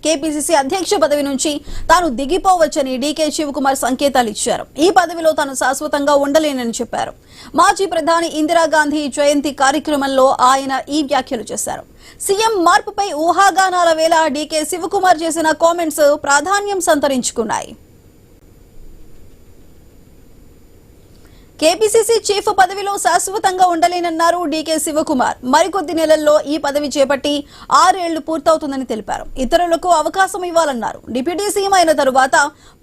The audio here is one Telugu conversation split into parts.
కేపీసీసీ అధ్యక్ష పదవి నుంచి తాను దిగిపోవచ్చని డీకే శివకుమార్ సంకేతాలు ఇచ్చారు. ఈ పదవిలో తాను శాశ్వతంగా ఉండలేనని చెప్పారు. మాజీ ప్రధాని ఇందిరాగాంధీ జయంతి కార్యక్రమంలో ఆయన ఈ వ్యాఖ్యలు చేశారు. సీఎం మార్పుపై ఊహాగానాల వేళ డీకే శివకుమార్ చేసిన కామెంట్స్ ప్రాధాన్యం సంతరించుకున్నాయి. కేపీసీసీ చీఫ్ పదవిలో శాశ్వతంగా ఉండలేనన్నారు డీకే శివకుమార్. మరికొద్ది నెలల్లో ఈ పదవి చేపట్టి 6 ఏళ్లు పూర్తవుతుందని తెలిపారు. ఇతరులకు అవకాశం ఇవ్వాలన్నారు. డిప్యూటీ సీఎం అయిన తరువాత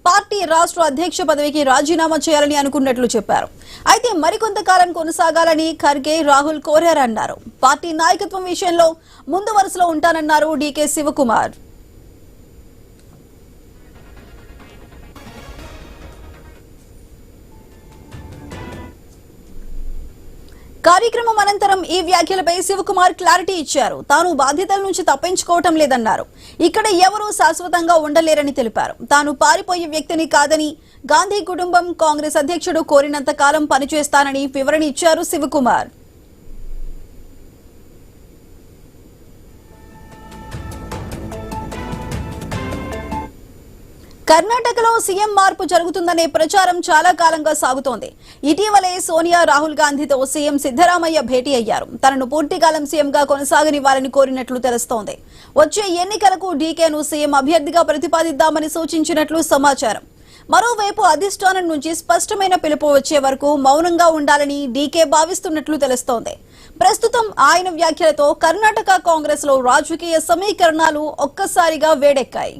పార్టీ రాష్ట్ర అధ్యక్ష పదవికి రాజీనామా చేయాలని అనుకున్నట్లు చెప్పారు. అయితే మరికొంతకాలం కొనసాగాలని ఖర్గే, రాహుల్ కోరారన్నారు. పార్టీ నాయకత్వం విషయంలో ముందు వరుసలో ఉంటానన్నారు డీకే శివకుమార్. కార్యక్రమం అనంతరం ఈ వ్యాఖ్యలపై శివకుమార్ క్లారిటీ ఇచ్చారు. తాను బాధ్యతల నుంచి తప్పించుకోవటం లేదన్నారు. ఇక్కడ ఎవరూ శాశ్వతంగా ఉండలేరని తెలిపారు. తాను పారిపోయే వ్యక్తిని కాదని, గాంధీ కుటుంబం, కాంగ్రెస్ అధ్యక్షుడు కోరినంత కాలం పనిచేస్తానని వివరణ ఇచ్చారు శివకుమార్. కర్ణాటకలో సీఎం మార్పు జరుగుతుందనే ప్రచారం చాలా కాలంగా సాగుతోంది. ఇటీవలే సోనియా, రాహుల్ గాంధీతో సీఎం సిద్ధరామయ్య భేటీ అయ్యారు. తనను పూర్తికాలం సీఎంగా కొనసాగనివ్వాలని కోరినట్లు తెలుస్తోంది. వచ్చే ఎన్నికలకు డీకేను సీఎం అభ్యర్థిగా ప్రతిపాదిద్దామని సూచించినట్లు సమాచారం. మరోవైపు అధిష్టానం నుంచి స్పష్టమైన పిలుపు వచ్చే వరకు మౌనంగా ఉండాలని డీకే భావిస్తున్నట్లు తెలుస్తోంది. ప్రస్తుతం ఆయన వ్యాఖ్యలతో కర్ణాటక కాంగ్రెస్ లో రాజకీయ సమీకరణాలు ఒక్కసారిగా వేడెక్కాయి.